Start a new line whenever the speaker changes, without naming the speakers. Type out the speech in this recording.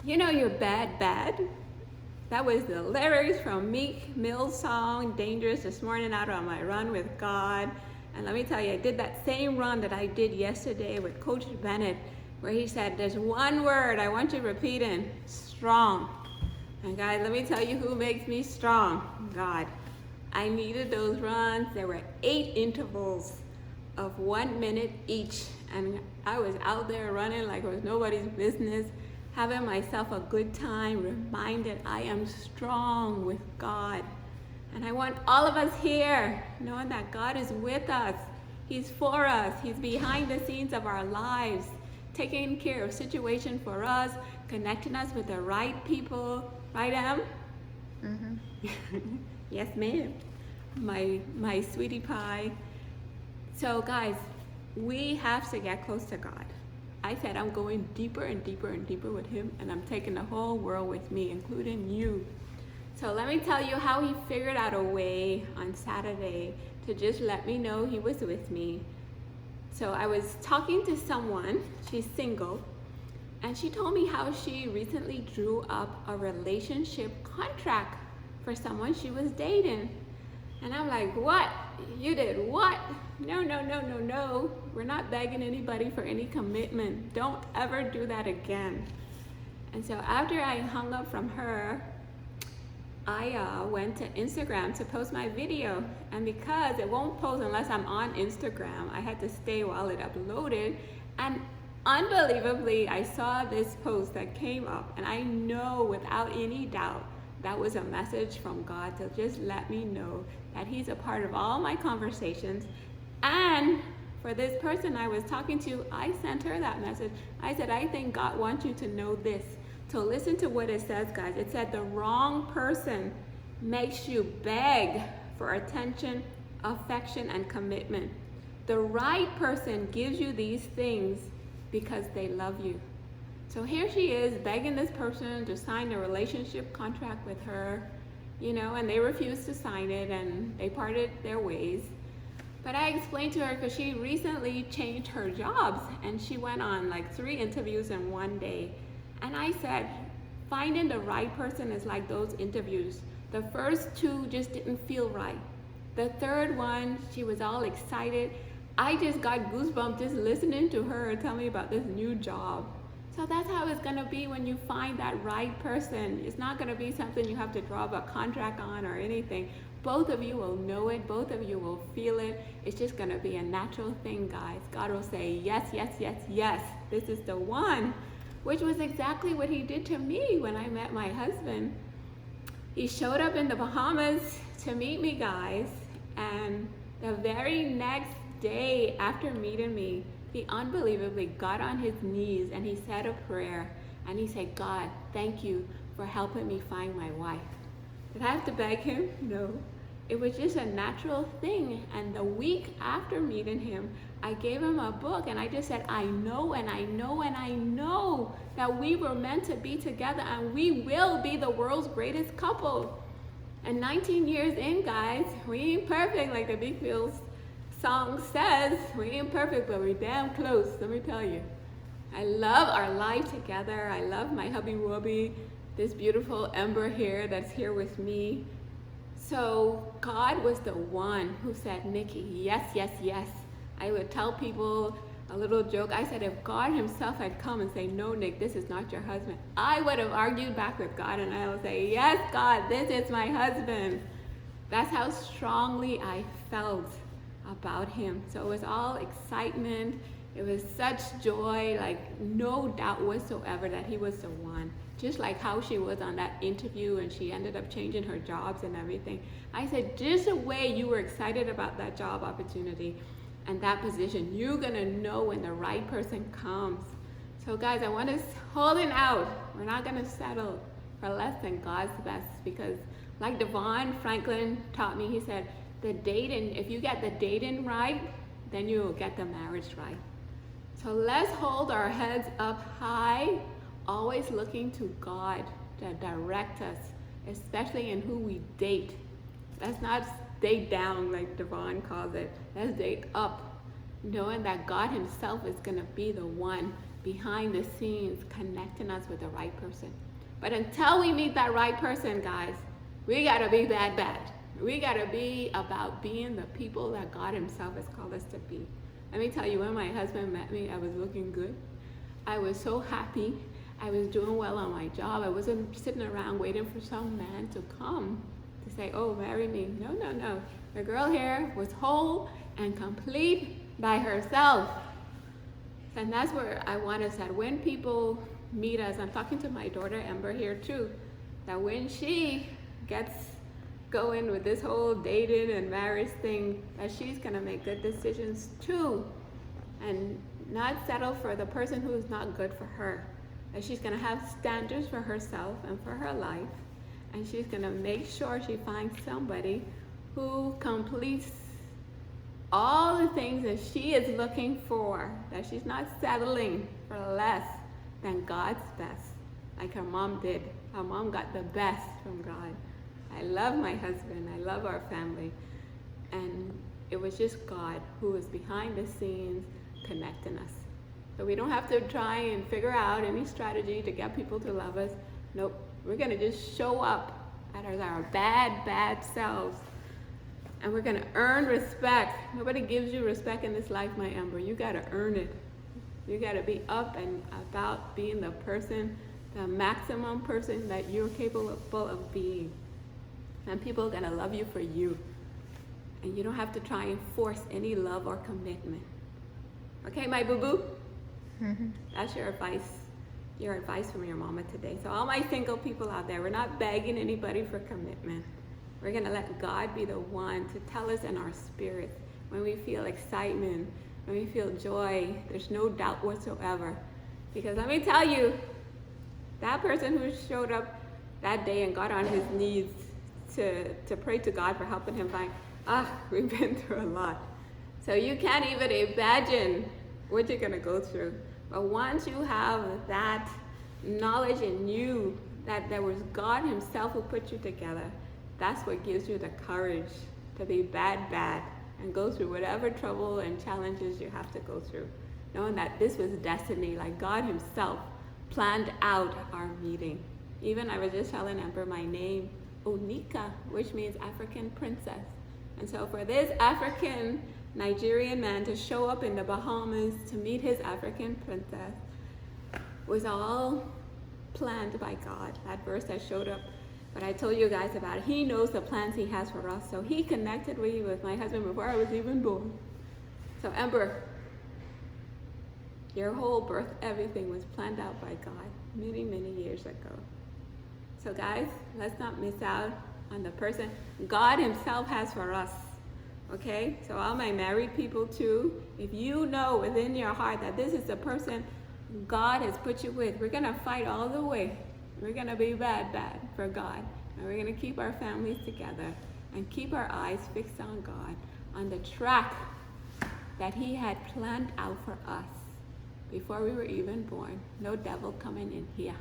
You know you're bad, bad. That was the lyrics from Meek Mill's song Dangerous this morning out on my run with God. And let me tell you, I did that same run that I did yesterday with Coach Bennett, where he said, there's one word I want you repeating, strong. And guys, let me tell you who makes me strong, God. I needed those runs. There were 8 intervals of 1 minute each. And I was out there running like it was nobody's business, having myself a good time, reminded I am strong with God. And I want all of us here knowing that God is with us. He's for us. He's behind the scenes of our lives, taking care of situations for us, connecting us with the right people. Right, Em? Mm-hmm. Yes, ma'am. My sweetie pie. So guys, we have to get close to God. I said I'm going deeper and deeper and deeper with him, and I'm taking the whole world with me, including you. So let me tell you how he figured out a way on Saturday to just let me know he was with me. So I was talking to someone, she's single, and she told me how she recently drew up a relationship contract for someone she was dating. And I'm like, what? You did what? No, no, no, no, no. We're not begging anybody for any commitment. Don't ever do that again. And so after I hung up from her, I went to Instagram to post my video. And because it won't post unless I'm on Instagram, I had to stay while it uploaded. And unbelievably, I saw this post that came up, and I know without any doubt that was a message from God to just let me know that he's a part of all my conversations. And for this person I was talking to, I sent her that message. I said, I think God wants you to know this. So listen to what it says, guys. It said the wrong person makes you beg for attention, affection, and commitment. The right person gives you these things because they love you. So here she is begging this person to sign a relationship contract with her, you know, and they refused to sign it and they parted their ways. But I explained to her because she recently changed her jobs and she went on like 3 interviews in one day. And I said, finding the right person is like those interviews. The first 2 just didn't feel right. The third one, she was all excited. I just got goosebumps just listening to her tell me about this new job. So that's how it's gonna be when you find that right person. It's not gonna be something you have to draw up a contract on or anything. Both of you will know it, both of you will feel it. It's just gonna be a natural thing, guys. God will say, yes, yes, yes, yes, this is the one, which was exactly what he did to me when I met my husband. He showed up in the Bahamas to meet me, guys, and the very next day after meeting me, he unbelievably got on his knees and he said a prayer and he said, God, thank you for helping me find my wife. Did I have to beg him? No. It was just a natural thing. And the week after meeting him, I gave him a book and I just said, I know and I know and I know that we were meant to be together and we will be the world's greatest couple. And 19 years in, guys, we ain't perfect like the Big Feels song says. We ain't perfect, but we're damn close, let me tell you. I love our life together. I love my hubby wubby, this beautiful Ember here that's here with me. So God was the one who said, Nikki, yes, yes, yes. I would tell people a little joke. I said, if God himself had come and say, no, Nick, this is not your husband, I would have argued back with God and I would say, yes, God, this is my husband. That's how strongly I felt about him. So it was all excitement. It was such joy, like no doubt whatsoever that he was the one. Just like how she was on that interview and she ended up changing her jobs and everything. I said, just the way you were excited about that job opportunity and that position, you're gonna know when the right person comes. So guys, I want us holding out. We're not gonna settle for less than God's best, because like Devon Franklin taught me, he said, the dating, if you get the dating right, then you will get the marriage right. So let's hold our heads up high, always looking to God to direct us, especially in who we date. Let's not date down like Devon calls it. Let's date up, knowing that God himself is gonna be the one behind the scenes connecting us with the right person. But until we meet that right person, guys, we gotta be bad, bad. We gotta be about being the people that God Himself has called us to be. Let me tell you, when my husband met me, I was looking good. I was so happy. I was doing well on my job. I wasn't sitting around waiting for some man to come to say, oh, marry me. No, no, no. The girl here was whole and complete by herself. And that's where I want us that when people meet us, I'm talking to my daughter Ember here too, that when she gets going with this whole dating and marriage thing, that she's gonna make good decisions too, and not settle for the person who's not good for her. That she's gonna have standards for herself and for her life, and she's gonna make sure she finds somebody who completes all the things that she is looking for, that she's not settling for less than God's best, like her mom did. Her mom got the best from God. I love my husband, I love our family, and it was just God who was behind the scenes connecting us. So we don't have to try and figure out any strategy to get people to love us. Nope, we're gonna just show up as our bad, bad selves, and we're gonna earn respect. Nobody gives you respect in this life, my Ember. You gotta earn it. You gotta be up and about being the person, the maximum person that you're capable of being. And people are gonna love you for you. And you don't have to try and force any love or commitment. Okay, my boo-boo? That's your advice from your mama today. So all my single people out there, we're not begging anybody for commitment. We're gonna let God be the one to tell us in our spirit when we feel excitement, when we feel joy, there's no doubt whatsoever. Because let me tell you, that person who showed up that day and got on his knees to pray to God for helping him find, we've been through a lot. So you can't even imagine what you're gonna go through. But once you have that knowledge in you that there was God Himself who put you together, that's what gives you the courage to be bad, bad, and go through whatever trouble and challenges you have to go through, knowing that this was destiny, like God Himself planned out our meeting. Even I was just telling Ember my name, Onika, which means African princess. And so for this African Nigerian man to show up in the Bahamas to meet his African princess was all planned by God. That verse that showed up, but I told you guys about it. He knows the plans He has for us. So He connected me with my husband before I was even born. So Ember, your whole birth, everything was planned out by God many, many years ago. So guys, let's not miss out on the person God Himself has for us. Okay? So all my married people too, if you know within your heart that this is the person God has put you with, we're gonna fight all the way. We're gonna be bad, bad for God. And we're gonna keep our families together and keep our eyes fixed on God, on the track that He had planned out for us before we were even born. No devil coming in here.